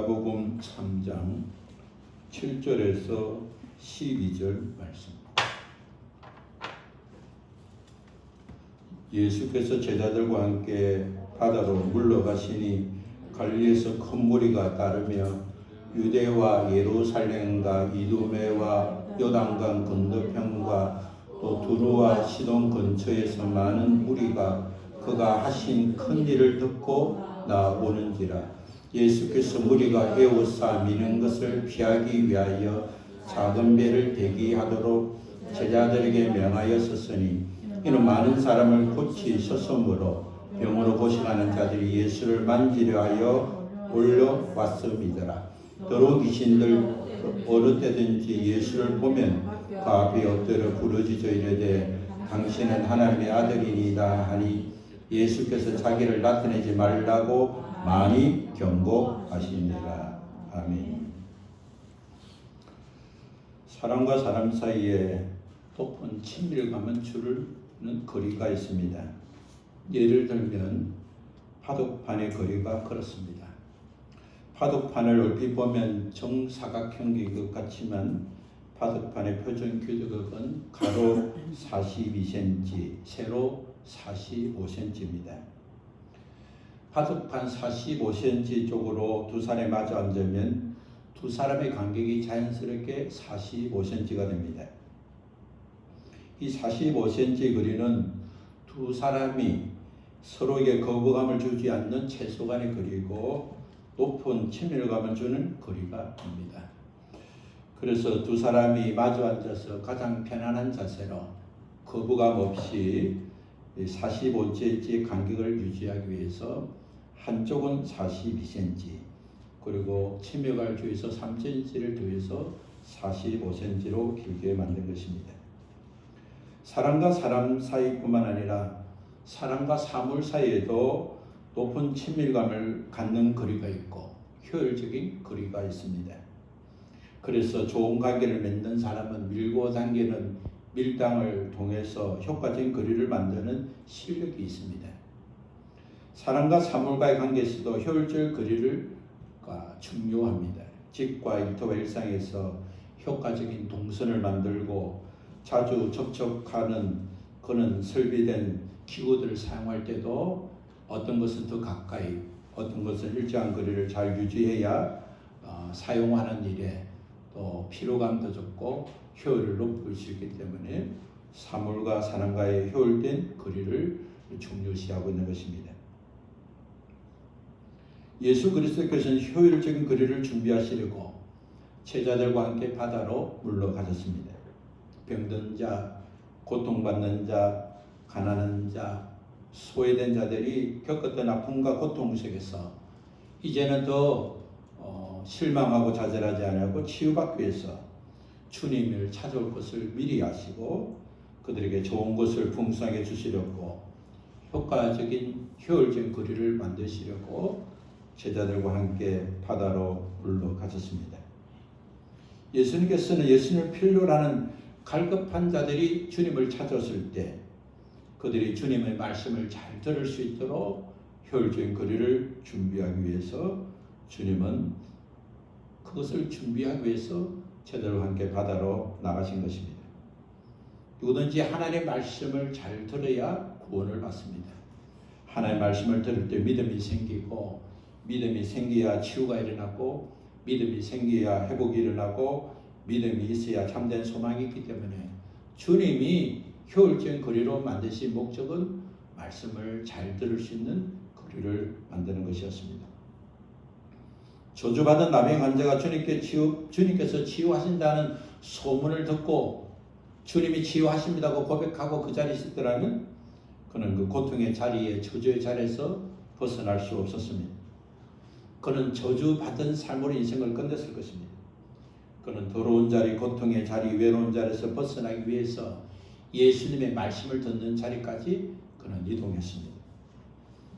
마가복음 3장 7절에서 12절 말씀. 예수께서 제자들과 함께 바다로 물러가시니 갈릴리에서 큰 무리가 따르며 유대와 예루살렘과 이두메와 요단강 건너편과 또 두루와 시돈 근처에서 많은 무리가 그가 하신 큰 일을 듣고 나오는지라. 예수께서 무리가 에워싸 미는 것을 피하기 위하여 작은 배를 대기하도록 제자들에게 명하였었으니 이는 많은 사람을 고치셨으므로 병으로 고생하는 자들이 예수를 만지려 하여 올려왔음이더라. 더러운 귀신들 어느 때든지 예수를 보면 그 앞에 엎드려 부르짖어 이르되 당신은 하나님의 아들이니이다 하니 예수께서 자기를 나타내지 말라고 많이 경고하시니라. 아멘. 사람과 사람 사이에 높은 친밀감은 주는 거리가 있습니다. 예를 들면 파독판의 거리가 그렇습니다. 파독판을 얼핏 보면 정사각형인 것 같지만 파독판의 표준 규격은 가로 42cm, 세로 45cm입니다. 파독판 45cm 쪽으로 두 사람이 마주 앉으면 두 사람의 간격이 자연스럽게 45cm가 됩니다. 이 45cm 거리는 두 사람이 서로에게 거부감을 주지 않는 최소간의 거리고 높은 친밀감을 주는 거리가 됩니다. 그래서 두 사람이 마주 앉아서 가장 편안한 자세로 거부감 없이 45cm 간격을 유지하기 위해서 한쪽은 42cm 그리고 침묵을 주에서 3cm를 더해서 45cm로 길게 만든 것입니다. 사람과 사람 사이뿐만 아니라 사람과 사물 사이에도 높은 친밀감을 갖는 거리가 있고 효율적인 거리가 있습니다. 그래서 좋은 관계를 맺는 사람은 밀고 당기는 밀당을 통해서 효과적인 거리를 만드는 실력이 있습니다. 사람과 사물과의 관계에서도 효율적 거리가 중요합니다. 집과 일터와 일상에서 효과적인 동선을 만들고 자주 접촉하는 그런 설비된 기구들을 사용할 때도 어떤 것은 더 가까이, 어떤 것은 일정한 거리를 잘 유지해야 사용하는 일에 또 피로감도 적고 효율을 높일 수 있기 때문에 사물과 사람과의 효율된 거리를 중요시하고 있는 것입니다. 예수 그리스도께서는 효율적인 거리를 준비하시려고 제자들과 함께 바다로 물러가셨습니다. 병든 자, 고통받는 자, 가난한 자, 소외된 자들이 겪었던 아픔과 고통 속에서 이제는 더 실망하고 좌절하지 않고 치유받기 위해서 주님을 찾아올 것을 미리 아시고 그들에게 좋은 것을 풍성하게 주시려고 효과적인 효율적인 거리를 만드시려고 제자들과 함께 바다로 물러가셨습니다. 예수님께서는 예수님을 필요로 하는 갈급한 자들이 주님을 찾았을 때 그들이 주님의 말씀을 잘 들을 수 있도록 효율적인 거리를 준비하기 위해서 주님은 그것을 준비하기 위해서 제자들과 함께 바다로 나가신 것입니다. 누구든지 하나님의 말씀을 잘 들어야 구원을 받습니다. 하나님의 말씀을 들을 때 믿음이 생기고 믿음이 생겨야 치유가 일어나고 믿음이 생겨야 회복이 일어나고 믿음이 있어야 참된 소망이 있기 때문에 주님이 효율적인 거리로 만드신 목적은 말씀을 잘 들을 수 있는 거리를 만드는 것이었습니다. 저주받은 나병 환자가 주님께서 치유하신다는 소문을 듣고 주님이 치유하십니다고 고백하고 그 자리에 있었더라면 그는 그 고통의 자리에 저주의 자리에서 벗어날 수 없었습니다. 그는 저주받은 삶으로 인생을 끝냈을 것입니다. 그는 더러운 자리, 고통의 자리, 외로운 자리에서 벗어나기 위해서 예수님의 말씀을 듣는 자리까지 그는 이동했습니다.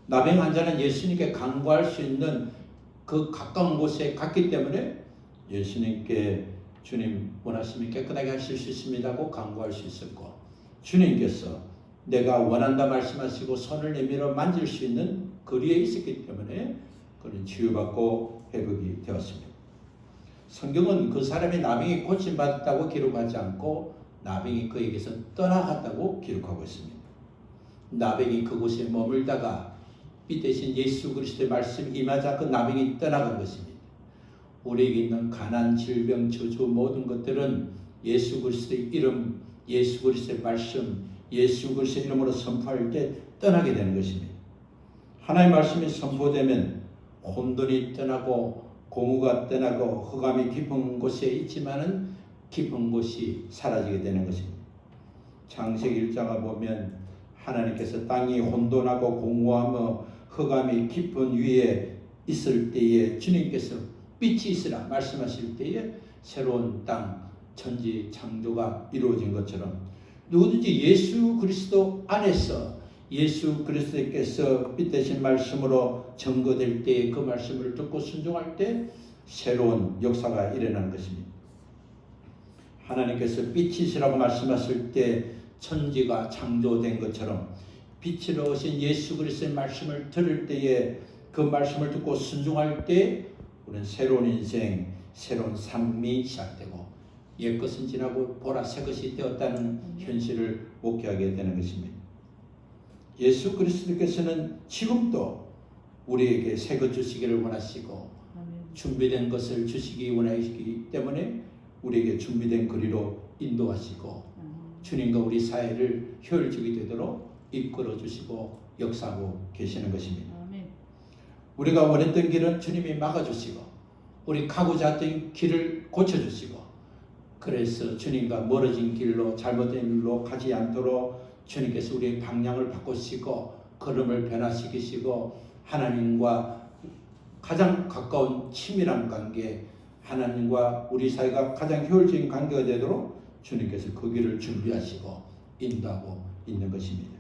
나병 환자는 예수님께 간구할 수 있는 그 가까운 곳에 갔기 때문에 예수님께 주님 원하시면 깨끗하게 하실 수 있습니다고 간구할 수 있었고 주님께서 내가 원한다 말씀하시고 손을 내밀어 만질 수 있는 거리에 있었기 때문에 그는 치유받고 회복이 되었습니다. 성경은 그 사람이 나병이 고침받았다고 기록하지 않고 나병이 그에게서 떠나갔다고 기록하고 있습니다. 나병이 그곳에 머물다가 빛 대신 예수 그리스도의 말씀이 임하자 그 나병이 떠나간 것입니다. 우리에게 있는 가난, 질병, 저주 모든 것들은 예수 그리스도의 이름, 예수 그리스도의 말씀, 예수 그리스도의 이름으로 선포할 때 떠나게 되는 것입니다. 하나님의 말씀이 선포되면 혼돈이 떠나고 공허가 떠나고 흑암이 깊은 곳에 있지만은 깊은 곳이 사라지게 되는 것입니다. 창세기 1장을 보면 하나님께서 땅이 혼돈하고 공허하며 흑암이 깊은 위에 있을 때에 주님께서 빛이 있으라 말씀하실 때에 새로운 땅 천지 창조가 이루어진 것처럼 누구든지 예수 그리스도 안에서 예수 그리스도께서 빛 대신 말씀으로 증거될 때에 그 말씀을 듣고 순종할 때 새로운 역사가 일어나는 것입니다. 하나님께서 빛이시라고 말씀하실 때 천지가 창조된 것처럼 빛으로 오신 예수 그리스도의 말씀을 들을 때에 그 말씀을 듣고 순종할 때 우리는 새로운 인생, 새로운 삶이 시작되고 옛것은 지나고 보라 새것이 되었다는 현실을 목회하게 되는 것입니다. 예수 그리스도께서는 지금도 우리에게 새 것 주시기를 원하시고 준비된 것을 주시기 원하시기 때문에 우리에게 준비된 거리로 인도하시고 주님과 우리 사회를 효율적이 되도록 이끌어 주시고 역사하고 계시는 것입니다. 우리가 원했던 길은 주님이 막아주시고 우리 가고자 했던 길을 고쳐주시고 그래서 주님과 멀어진 길로 잘못된 길로 가지 않도록 주님께서 우리의 방향을 바꾸시고 걸음을 변화시키시고 하나님과 가장 가까운 친밀한 관계 하나님과 우리 사이가 가장 효율적인 관계가 되도록 주님께서 그 길을 준비하시고 인도하고 있는 것입니다.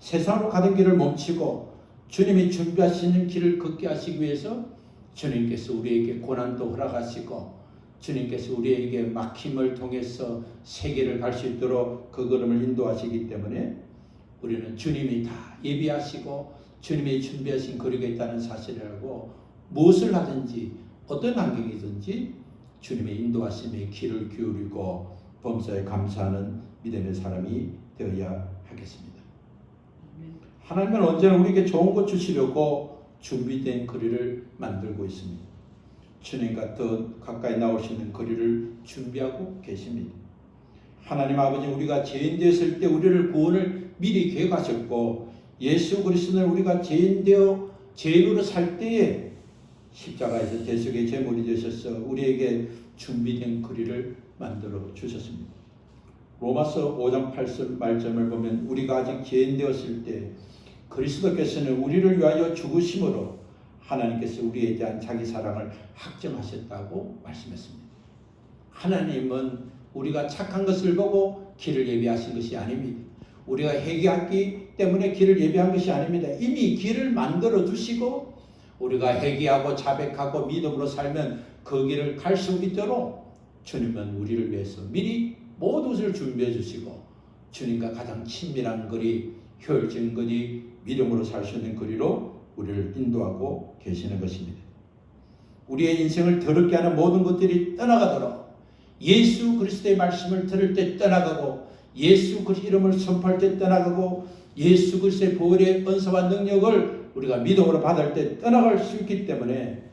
세상으로 가는 길을 멈추고 주님이 준비하시는 길을 걷게 하시기 위해서 주님께서 우리에게 고난도 허락하시고 주님께서 우리에게 막힘을 통해서 세계를 갈 수 있도록 그 걸음을 인도하시기 때문에 우리는 주님이 다 예비하시고 주님이 준비하신 거리가 있다는 사실을 알고 무엇을 하든지 어떤 환경이든지 주님의 인도하심에 귀를 기울이고 범사에 감사하는 믿음의 사람이 되어야 하겠습니다. 하나님은 언제나 우리에게 좋은 것 주시려고 준비된 거리를 만들고 있습니다. 주님과 더 가까이 나올 수 있는 거리를 준비하고 계십니다. 하나님 아버지 우리가 죄인 되었을 때 우리를 구원을 미리 계획하셨고 예수 그리스도는 우리가 죄인 되어 죄인으로 살 때에 십자가에서 대속의 제물이 되셔서 우리에게 준비된 거리를 만들어 주셨습니다. 로마서 5장 8절 말씀을 보면 우리가 아직 죄인 되었을 때 그리스도께서는 우리를 위하여 죽으심으로 하나님께서 우리에 대한 자기 사랑을 확정하셨다고 말씀했습니다. 하나님은 우리가 착한 것을 보고 길을 예비하신 것이 아닙니다. 우리가 회개하기 때문에 길을 예비한 것이 아닙니다. 이미 길을 만들어 두시고 우리가 회개하고 자백하고 믿음으로 살면 그 길을 갈 수 있도록 주님은 우리를 위해서 미리 모든 것을 준비해 주시고 주님과 가장 친밀한 거리, 효율적인 거리, 믿음으로 살 수 있는 거리로 우리를 인도하고 계시는 것입니다. 우리의 인생을 더럽게 하는 모든 것들이 떠나가도록 예수 그리스도의 말씀을 들을 때 떠나가고 예수 그리스도의 이름을 선포할 때 떠나가고 예수 그리스도의 보혈의 은사와 능력을 우리가 믿음으로 받을 때 떠나갈 수 있기 때문에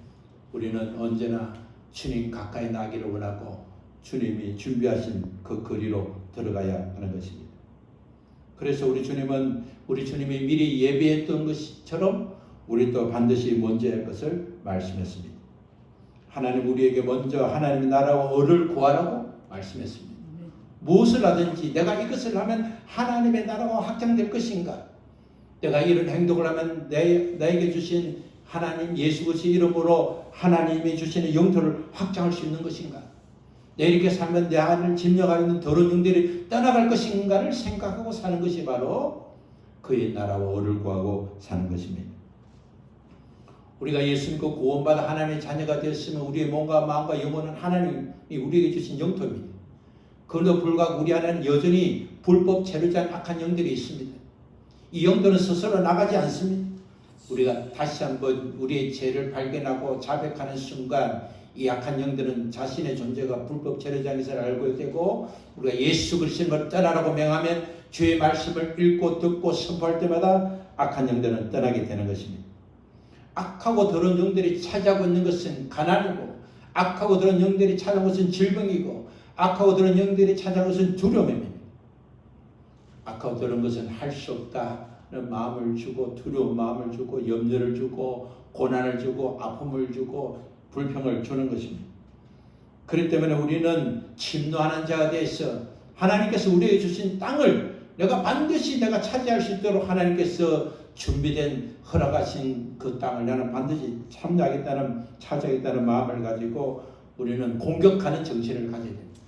우리는 언제나 주님 가까이 나기를 원하고 주님이 준비하신 그 거리로 들어가야 하는 것입니다. 그래서 우리 주님이 미리 예비했던 것처럼 우리도 반드시 먼저 할 것을 말씀했습니다. 하나님 우리에게 먼저 하나님의 나라와 의를 구하라고 말씀했습니다. 무엇을 하든지 내가 이것을 하면 하나님의 나라가 확장될 것인가? 내가 이런 행동을 하면 나에게 주신 하나님 예수 그리스도의 이름으로 하나님이 주시는 영토를 확장할 수 있는 것인가? 내 이렇게 살면 내 안을 침략하고 있는 더러운 영들이 떠나갈 것인가를 생각하고 사는 것이 바로 그의 나라와 의를 구하고 사는 것입니다. 우리가 예수 믿고 구원받아 하나님의 자녀가 되었으면 우리의 몸과 마음과 영혼은 하나님이 우리에게 주신 영토입니다. 그런데도 불구하고 우리 안에는 여전히 불법 체류자한 악한 영들이 있습니다. 이 영들은 스스로 나가지 않습니다. 우리가 다시 한번 우리의 죄를 발견하고 자백하는 순간 이 악한 영들은 자신의 존재가 불법 재래장에서 알고 되고, 우리가 예수 그리스도를 떠나라고 명하면 주의 말씀을 읽고 듣고 선포할 때마다 악한 영들은 떠나게 되는 것입니다. 악하고 더러운 영들이 차지하고 있는 것은 가난이고, 악하고 더러운 영들이 차지하는 것은 질병이고, 악하고 더러운 영들이 차지하는 것은 두려움입니다. 악하고 더러운 것은 할 수 없다는 마음을 주고, 두려운 마음을 주고, 염려를 주고, 고난을 주고, 아픔을 주고, 불평을 주는 것입니다. 그렇기 때문에 우리는 침노하는 자가 되어서 하나님께서 우리에게 주신 땅을 반드시 내가 차지할 수 있도록 하나님께서 준비된 허락하신 그 땅을 나는 반드시 참여하겠다는, 차지하겠다는 마음을 가지고 우리는 공격하는 정신을 가져야 됩니다.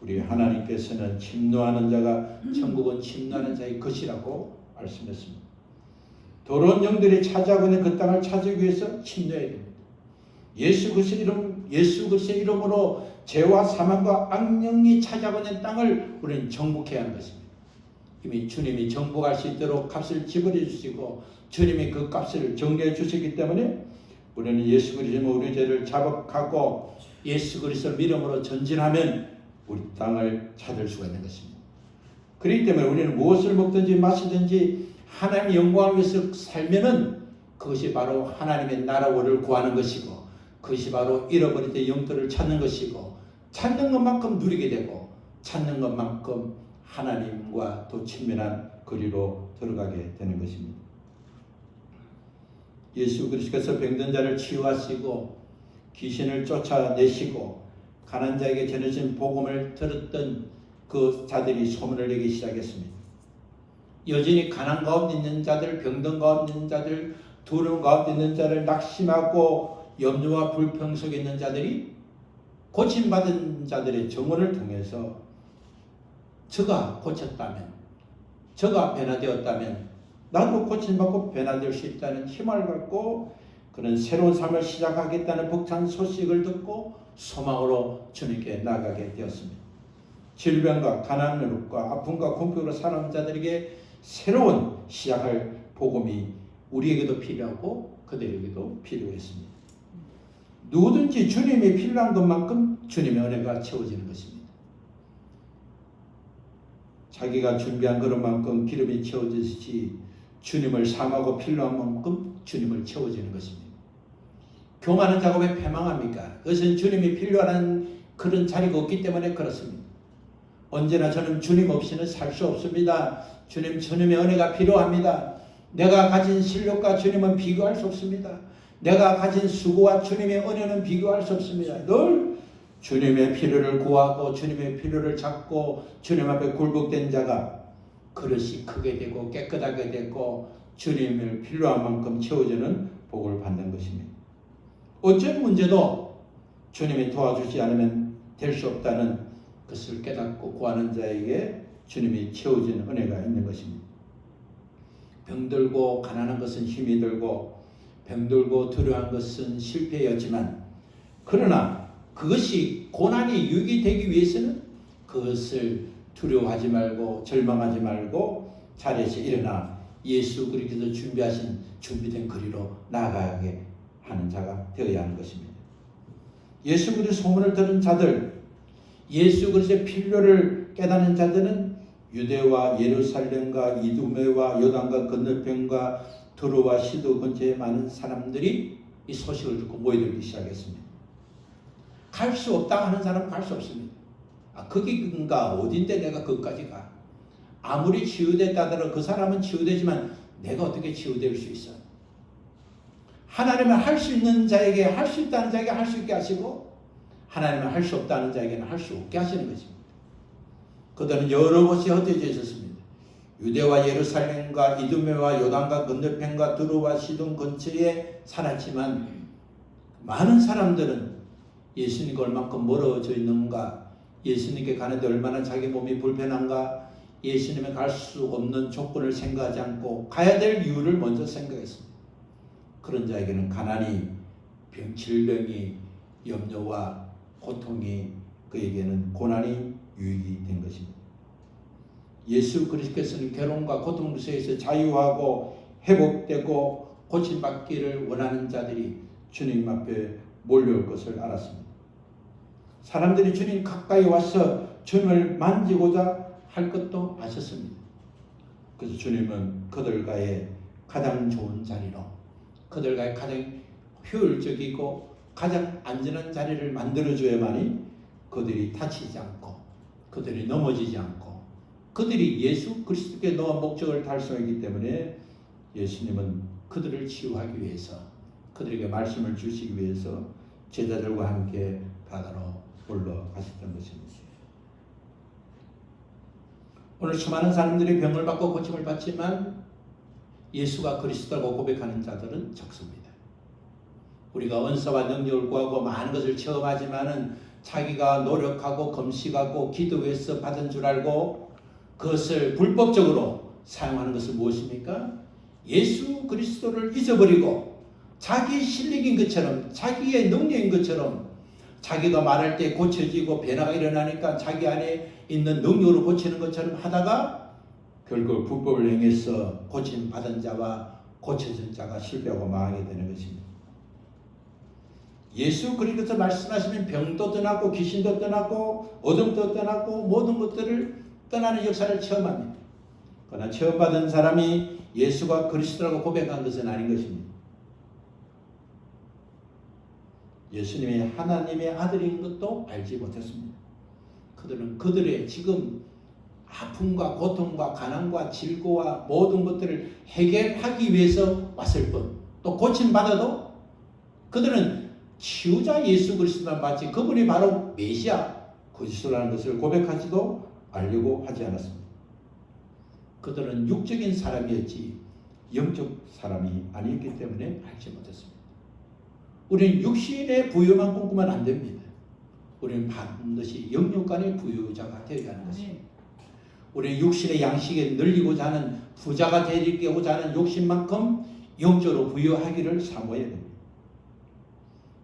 우리 하나님께서는 침노하는 자가 천국은 침노하는 자의 것이라고 말씀했습니다. 더러운 영들이 차지하고 있는 그 땅을 차지하기 위해서 침노해야 됩니다. 예수 그리스도의 이름으로 죄와 사망과 악령이 차지하고 있는 땅을 우리는 정복해야 하는 것입니다. 이미 주님이 정복할 수 있도록 값을 지불해 주시고 주님이 그 값을 정리해 주시기 때문에 우리는 예수 그리스도 우리 죄를 자복하고 예수 그리스도 이름으로 전진하면 우리 땅을 찾을 수가 있는 것입니다. 그렇기 때문에 우리는 무엇을 먹든지 마시든지 하나님의 영광을 위해서 살면은 그것이 바로 하나님의 나라를 구하는 것이고, 그것이 바로 잃어버릴 때 영들을 찾는 것이고, 찾는 것만큼 누리게 되고, 찾는 것만큼 하나님과 더 친밀한 거리로 들어가게 되는 것입니다. 예수 그리스도께서 병든 자를 치유하시고 귀신을 쫓아내시고 가난한 자에게 전해진 복음을 들었던 그 자들이 소문을 내기 시작했습니다. 여전히 가난 가운데 있는 자들, 병든 가운데 있는 자들, 두려움 가운데 있는 자를 낙심하고 염려와 불평 속에 있는 자들이 고침받은 자들의 증언을 통해서 저가 고쳤다면, 저가 변화되었다면 나도 고침받고 변화될 수 있다는 힘을 갖고 그는 새로운 삶을 시작하겠다는 벅찬 소식을 듣고 소망으로 주님께 나가게 되었습니다. 질병과 가난과 아픔과 공격으로 살아온 자들에게 새로운 시작할 복음이 우리에게도 필요하고 그들에게도 필요했습니다. 누구든지 주님이 필요한 것만큼 주님의 은혜가 채워지는 것입니다. 자기가 준비한 그릇만큼 기름이 채워지듯이 주님을 삼하고 필요한 만큼 주님을 채워지는 것입니다. 교만한 작업에 패망합니까? 그것은 주님이 필요한 그런 자리가 없기 때문에 그렇습니다. 언제나 저는 주님 없이는 살 수 없습니다. 주님의 은혜가 필요합니다. 내가 가진 실력과 주님은 비교할 수 없습니다. 내가 가진 수고와 주님의 은혜는 비교할 수 없습니다. 늘 주님의 필요를 구하고 주님의 필요를 찾고 주님 앞에 굴복된 자가 그릇이 크게 되고 깨끗하게 되고 주님을 필요한 만큼 채워주는 복을 받는 것입니다. 어떤 문제도 주님이 도와주지 않으면 될 수 없다는 것을 깨닫고 구하는 자에게 주님이 채워주는 은혜가 있는 것입니다. 병들고 가난한 것은 힘이 들고 병들고 두려워한 것은 실패였지만, 그러나 그것이 고난이 유익이 되기 위해서는 그것을 두려워하지 말고 절망하지 말고 자리에서 일어나 예수 그리스도 준비하신 준비된 거리로 나아가게 하는 자가 되어야 하는 것입니다. 예수 그리스도 소문을 들은 자들, 예수 그리스도의 필요를 깨닫는 자들은 유대와 예루살렘과 이두메와 요단과 건너편과 두로와 시도 근처에 많은 사람들이 이 소식을 듣고 모여들기 시작했습니다. 갈 수 없다 하는 사람은 갈 수 없습니다. 거기인가 어딘데 내가 거기까지 가. 아무리 치유됐다 하더라도 그 사람은 치유되지만 내가 어떻게 치유될 수 있어. 하나님은 할 수 있는 자에게 할 수 있다는 자에게 할 수 있게 하시고 하나님은 할 수 없다는 자에게는 할 수 없게 하시는 것입니다. 그들은 여러 곳이 흩어져 있었습니다. 유대와 예루살렘과 이두메와 요단과 건너편과 두로와 시돈 근처에 살았지만 많은 사람들은 예수님과 얼만큼 멀어져 있는가, 예수님께 가는데 얼마나 자기 몸이 불편한가, 예수님에 갈 수 없는 조건을 생각하지 않고 가야 될 이유를 먼저 생각했습니다. 그런 자에게는 가난이, 질병이, 염려와 고통이 그에게는 고난이 유익이 된 것입니다. 예수 그리스도께서는 괴로움과 고통 속에서 자유하고 회복되고 고침받기를 원하는 자들이 주님 앞에 몰려올 것을 알았습니다. 사람들이 주님 가까이 와서 주님을 만지고자 할 것도 아셨습니다. 그래서 주님은 그들과의 가장 좋은 자리로, 그들과의 가장 효율적이고 가장 안전한 자리를 만들어줘야만이 그들이 다치지 않고 그들이 넘어지지 않고 그들이 예수 그리스도께 놓은 목적을 달성하기 때문에 예수님은 그들을 치유하기 위해서, 그들에게 말씀을 주시기 위해서 제자들과 함께 바다로 올라가셨던 것입니다. 오늘 수많은 사람들이 병을 받고 고침을 받지만 예수가 그리스도라고 고백하는 자들은 적습니다. 우리가 은사와 능력을 구하고 많은 것을 체험하지만은 자기가 노력하고 금식하고 기도해서 받은 줄 알고 그것을 불법적으로 사용하는 것은 무엇입니까? 예수 그리스도를 잊어버리고 자기 실력인 것처럼, 자기의 능력인 것처럼, 자기가 말할 때 고쳐지고 변화가 일어나니까 자기 안에 있는 능력으로 고치는 것처럼 하다가 결국 불법을 행해서 고침 받은 자와 고쳐진 자가 실패하고 망하게 되는 것입니다. 예수 그리스도께서 말씀하시면 병도 떠나고 귀신도 떠나고 어둠도 떠나고 모든 것들을 떠나는 역사를 체험합니다. 그러나 체험받은 사람이 예수가 그리스도라고 고백한 것은 아닌 것입니다. 예수님이 하나님의 아들인 것도 알지 못했습니다. 그들은 그들의 지금 아픔과 고통과 가난과 질고와 모든 것들을 해결하기 위해서 왔을 뿐, 또 고침받아도 그들은 치유자 예수 그리스도만 받지 그분이 바로 메시아 그리스도라는 것을 고백하지도 알려고 하지 않았습니다. 그들은 육적인 사람이었지 영적 사람이 아니었기 때문에 알지 못했습니다. 우리는 육신의 부유만 꿈꾸면 안 됩니다. 우리는 반드시 영육간의 부유자가 되어야 하는 것입니다. 우리는 육신의 양식에 늘리고자 하는 부자가 되려고자 하는 욕심만큼 영적으로 부유하기를 사모해야 됩니다.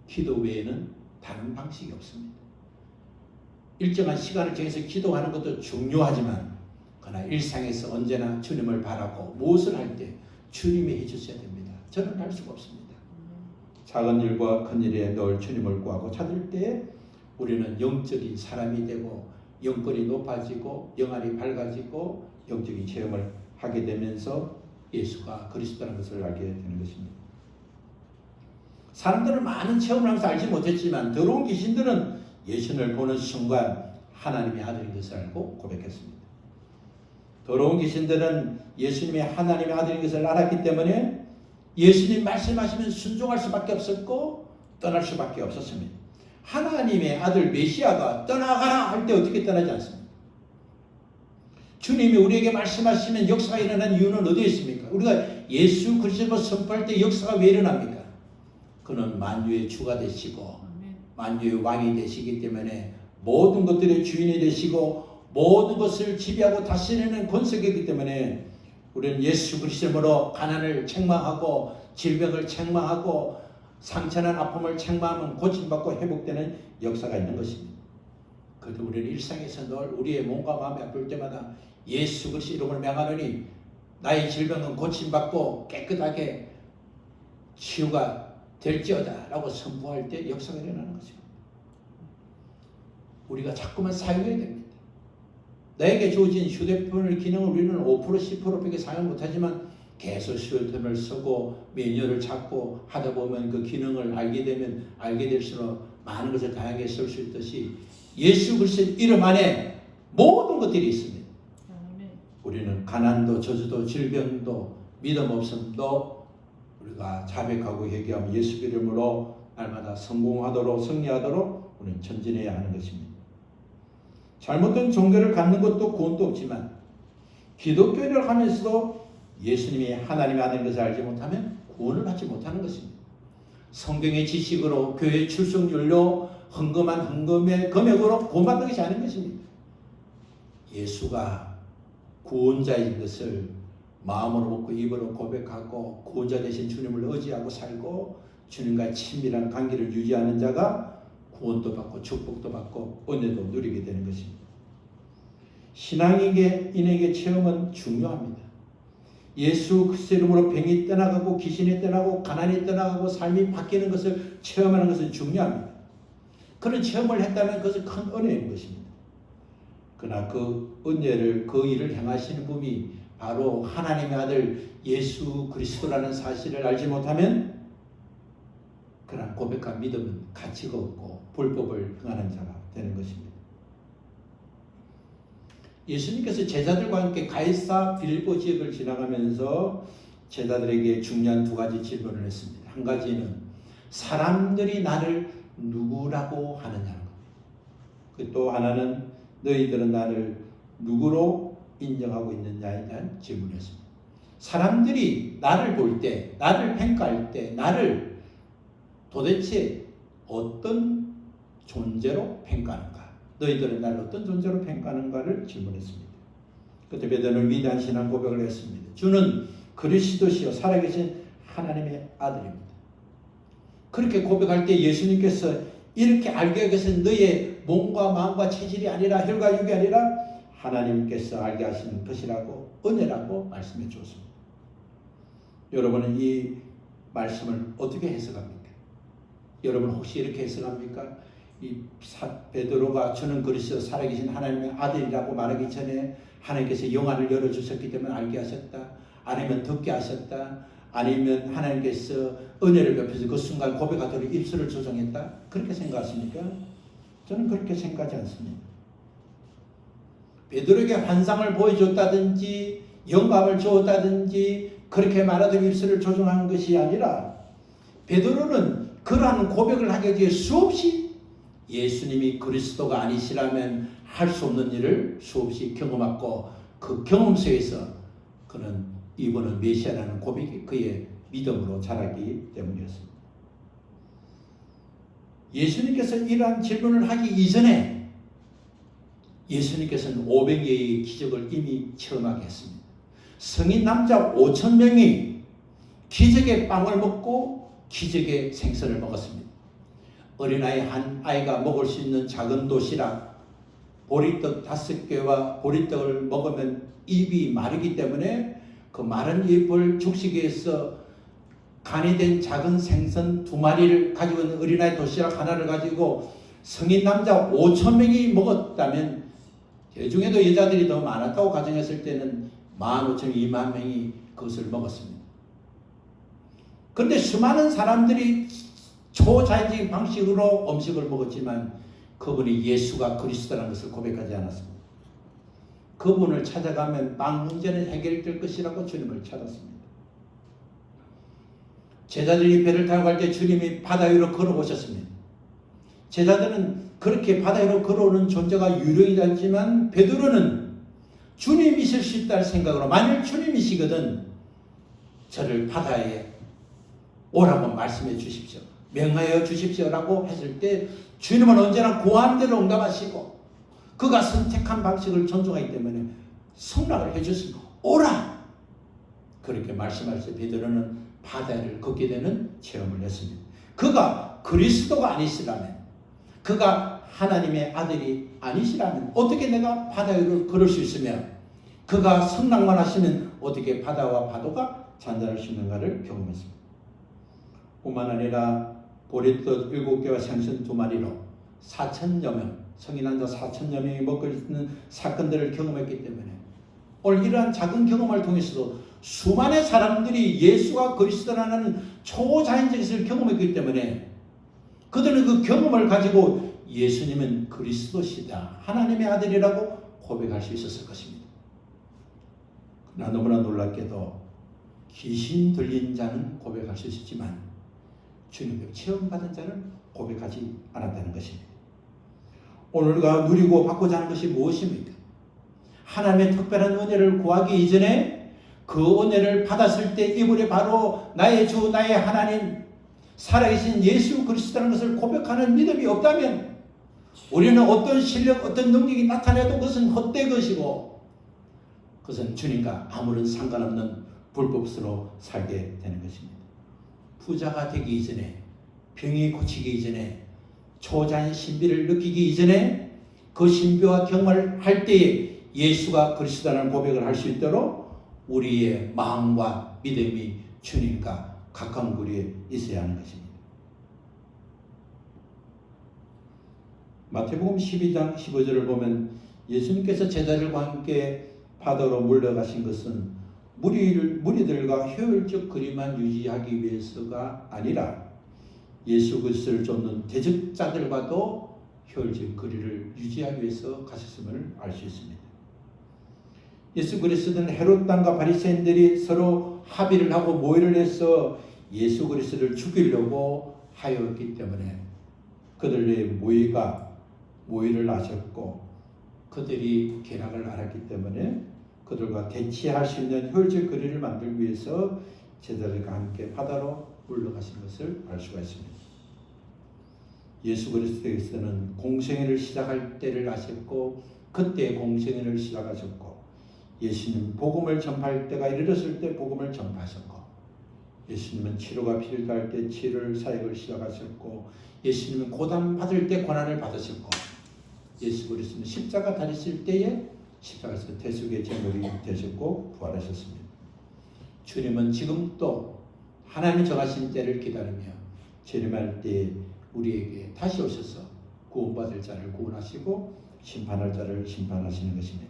기도 외에는 다른 방식이 없습니다. 일정한 시간을 정해서 기도하는 것도 중요하지만 그러나 일상에서 언제나 주님을 바라고 무엇을 할 때 주님이 해주셔야 됩니다. 저는 할 수가 없습니다. 작은 일과 큰 일에 늘 주님을 구하고 찾을 때 우리는 영적인 사람이 되고 영권이 높아지고 영안이 밝아지고 영적인 체험을 하게 되면서 예수가 그리스도라는 것을 알게 되는 것입니다. 사람들은 많은 체험을 하면서 알지 못했지만 더러운 귀신들은 예수님을 보는 순간 하나님의 아들인 것을 알고 고백했습니다. 더러운 귀신들은 예수님이 하나님의 아들인 것을 알았기 때문에 예수님 말씀하시면 순종할 수밖에 없었고 떠날 수밖에 없었습니다. 하나님의 아들 메시아가 떠나가라 할 때 어떻게 떠나지 않습니까? 주님이 우리에게 말씀하시면 역사가 일어나는 이유는 어디에 있습니까? 우리가 예수 그리스도를 선포할 때 역사가 왜 일어납니까? 그는 만유의 주가 되시고 만유의 왕이 되시기 때문에 모든 것들의 주인이 되시고 모든 것을 지배하고 다스리는 권세이기 때문에 우리는 예수 그리스도로 가난을 책망하고 질병을 책망하고 상처난 아픔을 책망하면 고침받고 회복되는 역사가 있는 것입니다. 그래도 우리는 일상에서 늘 우리의 몸과 마음이 아플 때마다 예수 그리스도 이름을 명하노니 나의 질병은 고침받고 깨끗하게 치유가 될지어다 라고 선포할 때 역사가 일어나는 것입니다. 우리가 자꾸만 사용해야 됩니다. 나에게 주어진 휴대폰의 기능을 우리는 5% 10%밖에 사용 못하지만 계속 휴대폰을 쓰고 메뉴를 찾고 하다 보면 그 기능을 알게 되면 알게 될수록 많은 것을 다양하게 쓸 수 있듯이 예수 그리스도 이름 안에 모든 것들이 있습니다. 우리는 가난도 저주도 질병도 믿음 없음도 우리가 자백하고 회개하며 예수 이름으로 날마다 성공하도록 승리하도록 우리는 전진해야 하는 것입니다. 잘못된 종교를 갖는 것도 구원도 없지만 기독교를 하면서도 예수님이 하나님의 아들인 것을 알지 못하면 구원을 받지 못하는 것입니다. 성경의 지식으로 교회 출석률로 헌금한 헌금의 금액으로 구원받는 것이 아닌 것입니다. 예수가 구원자인 것을 마음으로 먹고 입으로 고백하고 구원자 되신 주님을 의지하고 살고 주님과 친밀한 관계를 유지하는 자가 구원도 받고 축복도 받고 은혜도 누리게 되는 것입니다. 신앙인에게 체험은 중요합니다. 예수 그리스도 이름으로 병이 떠나가고 귀신이 떠나고 가난이 떠나가고 삶이 바뀌는 것을 체험하는 것은 중요합니다. 그런 체험을 했다면 그것은 큰 은혜인 것입니다. 그러나 그 은혜를, 그 일을 행하시는 분이 바로 하나님의 아들 예수 그리스도라는 사실을 알지 못하면 그러한 고백과 믿음은 가치가 없고 불법을 행하는 자가 되는 것입니다. 예수님께서 제자들과 함께 가이사 빌보 지역을 지나가면서 제자들에게 중요한 두 가지 질문을 했습니다. 한 가지는 사람들이 나를 누구라고 하느냐는 것. 또 하나는 너희들은 나를 누구로 인정하고 있느냐에 대한 질문이었습니다. 사람들이 나를 볼 때, 나를 평가할 때, 나를 도대체 어떤 존재로 평가하는가? 너희들은 나를 어떤 존재로 평가하는가를 질문했습니다. 그때 베드로는 위대한 신앙 고백을 했습니다. 주는 그리스도시요 살아계신 하나님의 아들입니다. 그렇게 고백할 때 예수님께서 이렇게 알게 하기 위해서 너의 몸과 마음과 체질이 아니라 혈과 육이 아니라 하나님께서 알게 하시는 것이라고 은혜라고 말씀해 주었습니다. 여러분은 이 말씀을 어떻게 해석합니까? 여러분 혹시 이렇게 해석합니까? 이 베드로가 주는 그리스도 살아계신 하나님의 아들이라고 말하기 전에 하나님께서 영안을 열어주셨기 때문에 알게 하셨다. 아니면 듣게 하셨다. 아니면 하나님께서 은혜를 베푸셔서 그 순간 고백하도록 입술을 조정했다. 그렇게 생각하십니까? 저는 그렇게 생각하지 않습니다. 베드로에게 환상을 보여줬다든지 영감을 주었다든지 그렇게 말하도록 입술을 조정한 것이 아니라 베드로는 그러한 고백을 하기 위해 수없이 예수님이 그리스도가 아니시라면 할 수 없는 일을 수없이 경험했고 그 경험 속에서 그는 이분은 메시아라는 고백이 그의 믿음으로 자라기 때문이었습니다. 예수님께서 이러한 질문을 하기 이전에 예수님께서는 500개의 기적을 이미 체험하게 했습니다. 성인 남자 5,000명이 기적의 빵을 먹고 기적의 생선을 먹었습니다. 어린아이 한 아이가 먹을 수 있는 작은 도시락 보리떡 5개와 보리떡을 먹으면 입이 마르기 때문에 그 마른 입을 죽시기위해서 간이 된 작은 생선 2마리를 가지고 있는 어린아이 도시락 하나를 가지고 성인 남자 5,000명이 먹었다면 그중에도 여자들이 더 많았다고 가정했을 때는 15,000, 20,000명이 그것을 먹었습니다. 그런데 수많은 사람들이 초자연적인 방식으로 음식을 먹었지만 그분이 예수가 그리스도라는 것을 고백하지 않았습니다. 그분을 찾아가면 빵 문제는 해결될 것이라고 주님을 찾았습니다. 제자들이 배를 타고 갈 때 주님이 바다 위로 걸어오셨습니다. 제자들은 그렇게 바다 위로 걸어오는 존재가 유령이지만 베드로는 주님이실 수 있다는 생각으로 만일 주님이시거든 저를 바다에 오라고 말씀해 주십시오. 명하여 주십시오라고 했을 때 주님은 언제나 고한 대로 응답하시고 그가 선택한 방식을 존중하기 때문에 승낙을 해주시고 오라 그렇게 말씀할 때 베드로는 바다를 걷게 되는 체험을 했습니다. 그가 그리스도가 아니시라면 그가 하나님의 아들이 아니시라면 어떻게 내가 바다 위를 걸을 수 있으며 그가 승낙만 하시면 어떻게 바다와 파도가 잔잔할 수 있는가를 경험했습니다. 뿐만 아니라 보리떡 7개와 생선 2마리로 4,000여 명, 성인 남자 4,000여 명이 먹고 있는 사건들을 경험했기 때문에 오늘 이러한 작은 경험을 통해서도 수많은 사람들이 예수가 그리스도라는 초자연적인 것을 경험했기 때문에 그들은 그 경험을 가지고 예수님은 그리스도시다, 하나님의 아들이라고 고백할 수 있었을 것입니다. 그러나 너무나 놀랍게도 귀신 들린 자는 고백할 수 있었지만 주님을 체험받은 자는 고백하지 않았다는 것입니다. 오늘 우리가 누리고 받고자 하는 것이 무엇입니까? 하나님의 특별한 은혜를 구하기 이전에 그 은혜를 받았을 때 이분이 바로 나의 주 나의 하나님 살아계신 예수 그리스도라는 것을 고백하는 믿음이 없다면 우리는 어떤 실력 어떤 능력이 나타나도 그것은 헛된 것이고 그것은 주님과 아무런 상관없는 불법으로 살게 되는 것입니다. 부자가 되기 이전에 병이 고치기 이전에 초자연 신비를 느끼기 이전에 그 신비와 경험을 할 때에 예수가 그리스도라는 고백을 할 수 있도록 우리의 마음과 믿음이 주님과 가까운 거리에 있어야 하는 것입니다. 마태복음 12장 15절을 보면 예수님께서 제자들과 함께 바다로 물러가신 것은 무리들과 효율적 거리만 유지하기 위해서가 아니라 예수 그리스도를 쫓는 대적자들과도 효율적 거리를 유지하기 위해서 가셨음을 알 수 있습니다. 예수 그리스도는 헤롯 왕과 바리새인들이 서로 합의를 하고 모의를 해서 예수 그리스도를 죽이려고 하였기 때문에 그들의 모의를 하셨고 그들이 계략을 알았기 때문에 그들과 대치할 수 있는 효율적 거리를 만들기 위해서 제자들과 함께 바다로 물러가신 것을 알 수가 있습니다. 예수 그리스도께서는 공생애를 시작할 때를 아셨고 그때 공생애를 시작하셨고 예수님 복음을 전파할 때가 이르렀을 때 복음을 전파하셨고 예수님은 치료가 필요할 때 치료를 사역을 시작하셨고 예수님은 고난 받을 때 고난을 받으셨고 예수 그리스도는 십자가 다니실 때에 십자가에서 대속의 제물이 되셨고 부활하셨습니다. 주님은 지금도 하나님 정하신 때를 기다리며 재림할 때 우리에게 다시 오셔서 구원받을 자를 구원하시고 심판할 자를 심판하시는 것입니다.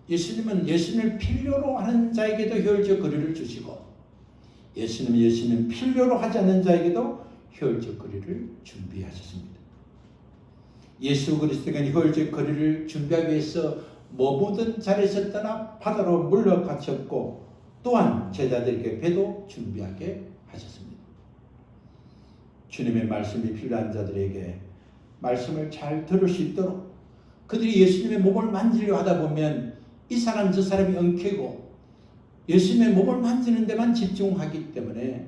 예수님은 예수님을 필요로 하는 자에게도 효율적 거리를 주시고 예수님 필요로 하지 않는 자에게도 효율적 거리를 준비하셨습니다. 예수 그리스도가 효율적 거리를 준비하기 위해서 머무던 자리에서 떠나 바다로 물러가셨고 또한 제자들에게 배도 준비하게 하셨습니다. 주님의 말씀이 필요한 자들에게 말씀을 잘 들을 수 있도록 그들이 예수님의 몸을 만지려 하다 보면 이 사람 저 사람이 엉키고 예수님의 몸을 만지는 데만 집중하기 때문에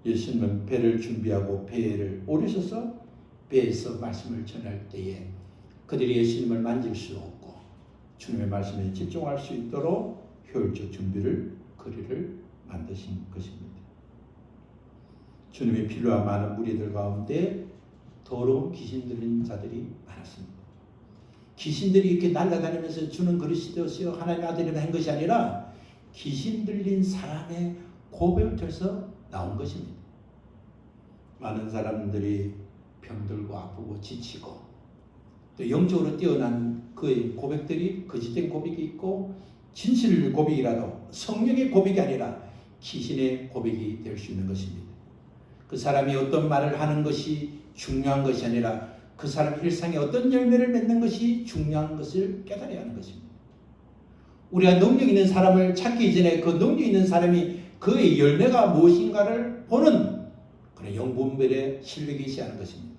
예수님은 배를 준비하고 배를 오르셔서 배에서 말씀을 전할 때에 그들이 예수님을 만질 수 없고 주님의 말씀에 집중할 수 있도록 효율적 거리를 만드신 것입니다. 주님의 필요한 많은 무리들 가운데 더러운 귀신 들린 자들이 많았습니다. 귀신들이 이렇게 날아다니면서 주는 그리스도시여 하나님의 아들이라 한 것이 아니라 귀신 들린 사람의 고백을 통해서 나온 것입니다. 많은 사람들이 병들고 아프고 지치고 또 영적으로 뛰어난 그의 고백들이 거짓된 고백이 있고 진실 고백이라도 성령의 고백이 아니라 귀신의 고백이 될 수 있는 것입니다. 그 사람이 어떤 말을 하는 것이 중요한 것이 아니라 그 사람 일상에 어떤 열매를 맺는 것이 중요한 것을 깨달아야 하는 것입니다. 우리가 능력 있는 사람을 찾기 이전에 그 능력 있는 사람이 그의 열매가 무엇인가를 보는 그런 영분별의 실력이 있어야 하는 것입니다.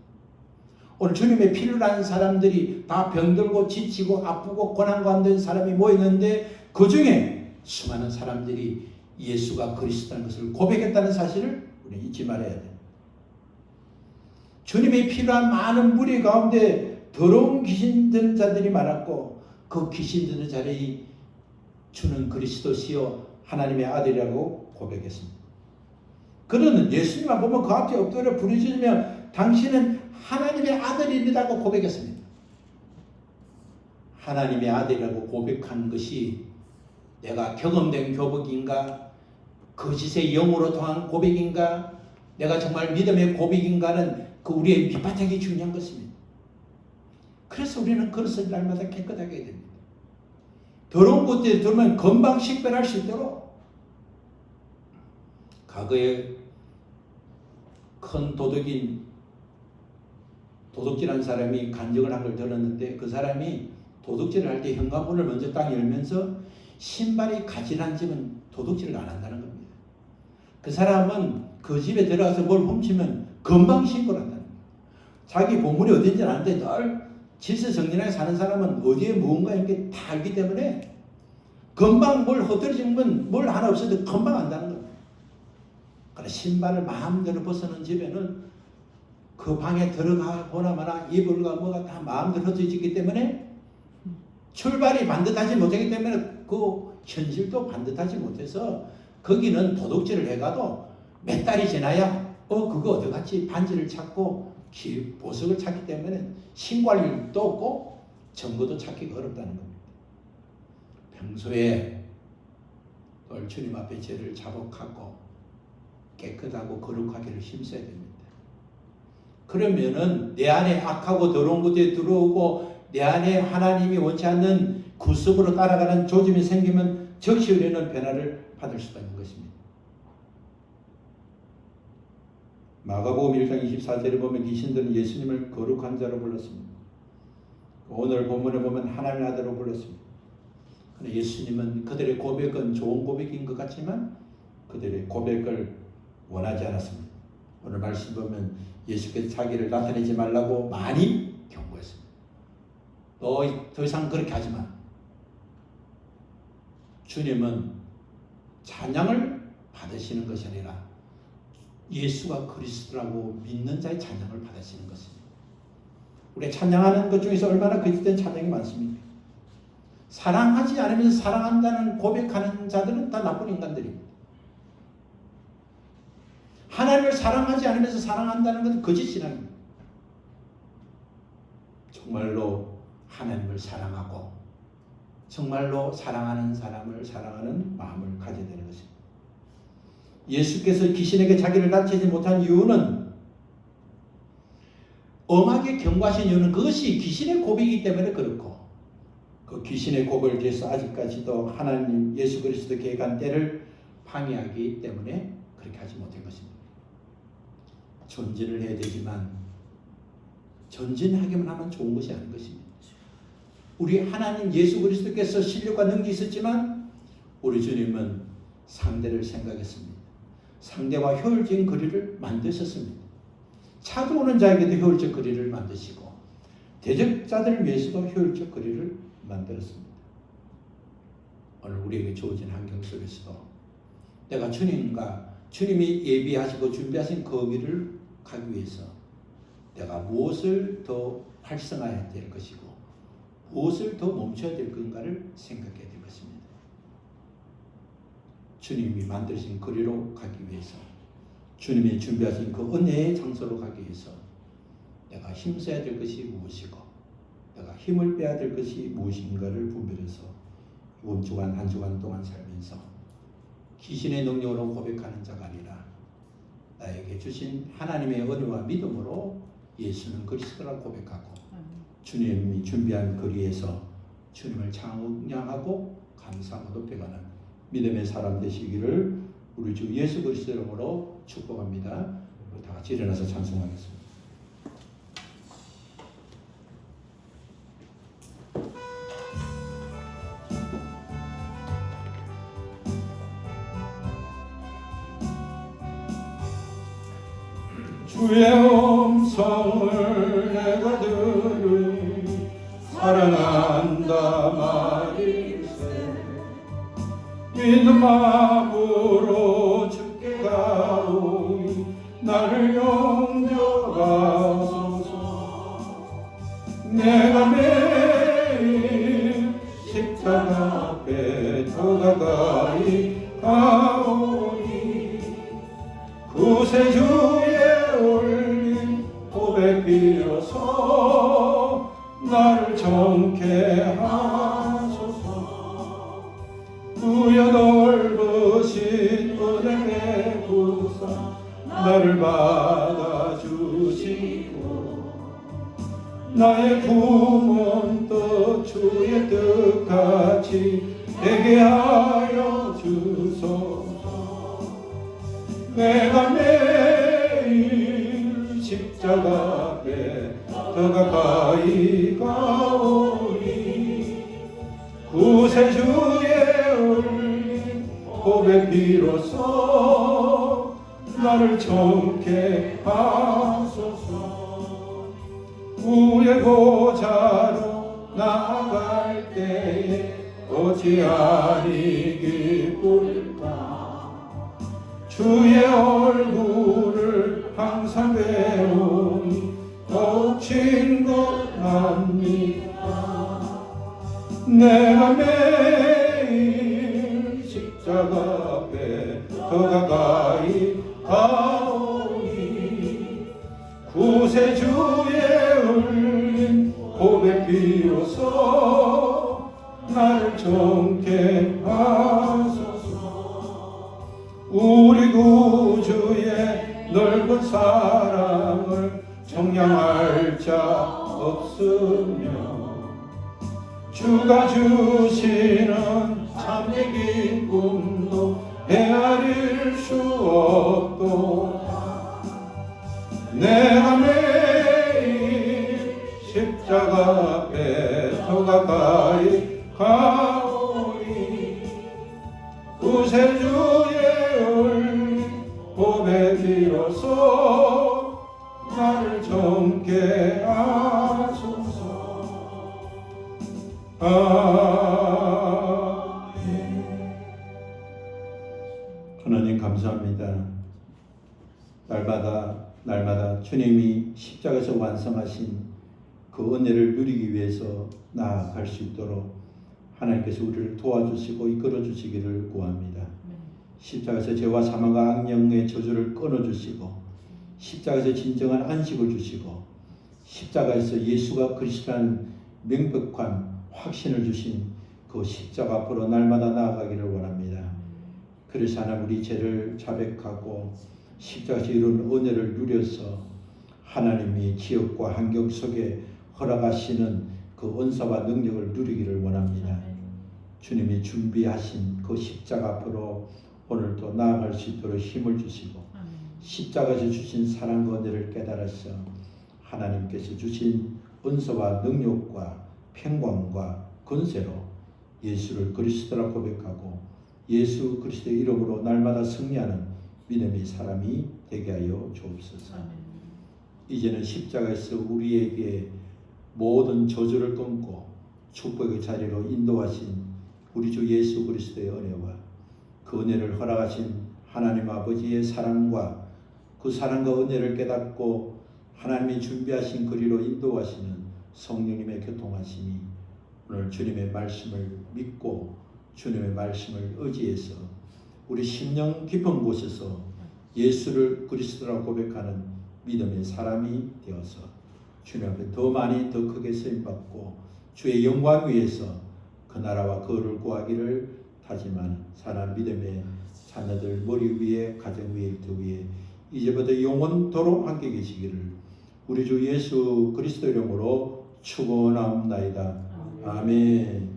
오늘 주님의 필요한 사람들이 다 병들고 지치고 아프고 고난 가운데 사람이 모였는데 그 중에 수많은 사람들이 예수가 그리스도라는 것을 고백했다는 사실을 우리는 잊지 말아야 돼요. 주님이 필요한 많은 무리 가운데 더러운 귀신 든 자들이 많았고 그 귀신 드는 자들이 주는 그리스도시요 하나님의 아들이라고 고백했습니다. 그러는 예수님만 보면 그 앞에 엎드려 부르짖으며 당신은 하나님의 아들입니다고 고백했습니다. 하나님의 아들이라고 고백한 것이 내가 경험된 고백인가 거짓의 영으로 통한 고백인가 내가 정말 믿음의 고백인가는 그 우리의 밑바탕이 중요한 것입니다. 그래서 우리는 그릇을 날마다 깨끗하게 해야 됩니다. 더러운 곳에 들면 금방 식별할 수 있도록 과거에 큰 도둑질한 사람이 간증을 한 걸 들었는데 그 사람이 도둑질을 할 때 현관문을 먼저 딱 열면서 신발이 가지런한 집은 도둑질을 안 한다는 겁니다. 그 사람은 그 집에 들어가서 뭘 훔치면 금방 신고를 한다는 거예요. 자기 보물이 어딘지 아는데 늘 질서정연하게 사는 사람은 어디에 무언가 이렇게 다 알기 때문에 금방 뭘 허들어지면 뭘 하나 없어도 금방 안다는 겁니다. 그러나 신발을 마음대로 벗어놓은 집에는 그 방에 들어가 보나 마나 이불과 뭐가 다 마음대로 흩어지기 때문에 출발이 반듯하지 못하기 때문에 그 현실도 반듯하지 못해서 거기는 도둑질을 해가도 몇 달이 지나야 그거 어디 갔지 반지를 찾고 보석을 찾기 때문에 신고할 일도 없고 증거도 찾기가 어렵다는 겁니다. 평소에 늘 주님 앞에 죄를 자복하고 깨끗하고 거룩하기를 힘써야 됩니다. 그러면은 내 안에 악하고 더러운 것들이 들어오고 내 안에 하나님이 원치 않는 구습으로 따라가는 조짐이 생기면 즉시 우리는 변화를 받을 수가 있는 것입니다. 마가복음 1장 24절에 보면 귀신들은 예수님을 거룩한 자로 불렀습니다. 오늘 본문에 보면 하나님의 아들로 불렀습니다. 그런데 예수님은 그들의 고백은 좋은 고백인 것 같지만 그들의 고백을 원하지 않았습니다. 오늘 말씀 보면 예수께서 자기를 나타내지 말라고 많이 경고했습니다. 너 더 이상 그렇게 하지 마. 주님은 찬양을 받으시는 것이 아니라 예수가 그리스도라고 믿는 자의 찬양을 받으시는 것입니다. 우리가 찬양하는 것 중에서 얼마나 거짓된 찬양이 많습니까? 사랑하지 않으면서 사랑한다는 고백하는 자들은 다 나쁜 인간들입니다. 하나님을 사랑하지 않으면서 사랑한다는 것은 거짓 신앙입니다. 정말로 하나님을 사랑하고 정말로 사랑하는 사람을 사랑하는 마음을 가져야 되는 것입니다. 예수께서 귀신에게 자기를 나타내지 못한 이유는 엄하게 경고하신 이유는 그것이 귀신의 고백이기 때문에 그렇고 그 귀신의 고백을 위해서 아직까지도 하나님 예수 그리스도 계획한 때를 방해하기 때문에 그렇게 하지 못한 것입니다. 전진을 해야 되지만 전진하기만 하면 좋은 것이 아닌 것입니다. 우리 하나님 예수 그리스도께서 신력과 능력이 있었지만 우리 주님은 상대를 생각했습니다. 상대와 효율적인 거리를 만드셨습니다. 차도 오는 자에게도 효율적 거리를 만드시고 대적자들을 위해서도 효율적 거리를 만들었습니다. 오늘 우리에게 주어진 환경 속에서도 내가 주님이 예비하시고 준비하신 그 길을 가기 위해서 내가 무엇을 더 활성화해야 될 것이고 무엇을 더 멈춰야 될 건가를 생각해야 될 것입니다. 주님이 만드신 거리로 가기 위해서 주님이 준비하신 그 은혜의 장소로 가기 위해서 내가 힘써야 될 것이 무엇이고 내가 힘을 빼야 될 것이 무엇인가를 분별해서 이번 주간 한 주간 동안 살면서 귀신의 능력으로 고백하는 자가 아니라 나에게 주신 하나님의 은혜와 믿음으로 예수는 그리스도라고 고백하고 주님이 준비한 거리에서 주님을 찬양하고 감사하고 높여가는 믿음의 사람 되시기를 우리 주 예수 그리스도 이름으로 축복합니다. 다 같이 일어나서 찬송하겠습니다. 주의 음성을 내가 들으니 사랑한다 말일세 믿는 마음으로 주께 가오니 나를 용접하소서. 내가 매일 십자가 앞에 더 가까이 가오니 구세주의 올린 고백 비로소 나를 정케 하소서. 부여 넓으신 은혜의 부사 나를 받아주시고 나의 품은 또 주의 뜻같이 되게 하여 주소서. 내가 매일 십자가 앞에 더 가까이 가오니 구세주의 울린 고백 비로소 나를 정케 하소서. 우의 보좌로 나아갈 때에 어찌 아니 기쁠까. 주의 얼굴을 항상 배우니 더욱 친근합니다. 내가 매일 십자가 앞에 더 가까이 가오니 구세주의 울린 고백 비로소 나를 정케 하소서. 우리 구주의 넓은 사랑을 정량할 자 없으며 주가 주시는 참된 기쁨도 헤아릴 수 없도다. 내가 매일 십자가 앞에 더 가까이 가오니 구세주의 울림 고백이로소 나를 정케 하소서. 하나님 감사합니다. 날마다 주님이 십자가에서 완성하신 그 은혜를 누리기 위해서 나아갈 수 있도록 하나님께서 우리를 도와주시고 이끌어 주시기를 구합니다. 십자가에서 죄와 사망과 악령의 저주를 끊어주시고 십자가에서 진정한 안식을 주시고 십자가에서 예수가 그리스도라는 명백한 확신을 주신 그 십자가 앞으로 날마다 나아가기를 원합니다. 그래서 하나님 우리 죄를 자백하고 십자가에서 이룬 은혜를 누려서 하나님이 지역과 환경 속에 허락하시는 그 은사와 능력을 누리기를 원합니다. 주님이 준비하신 그 십자가 앞으로 오늘도 나아갈 수 있도록 힘을 주시고 십자가에서 주신 사랑과 은혜를 깨달아서 하나님께서 주신 은사와 능력과 평강과 권세로 예수를 그리스도라 고백하고 예수 그리스도의 이름으로 날마다 승리하는 믿음의 사람이 되게 하여 주옵소서. 이제는 십자가에서 우리에게 모든 저주를 끊고 축복의 자리로 인도하신 우리 주 예수 그리스도의 은혜와 그 은혜를 허락하신 하나님 아버지의 사랑과 그 사랑과 은혜를 깨닫고 하나님이 준비하신 그리로 인도하시는 성령님의 교통하심이 오늘 주님의 말씀을 믿고 주님의 말씀을 의지해서 우리 심령 깊은 곳에서 예수를 그리스도라고 고백하는 믿음의 사람이 되어서 주님 앞에 더 많이 더 크게 쓰임받고 주의 영광 위에서 그 나라와 그를 구하기를 다짐하는 사람 믿음의 자녀들 머리 위에 가정 위에 그 위에 이제부터 영원토록 함께 계시기를 우리 주 예수 그리스도 이름으로 축원하옵나이다. 아멘.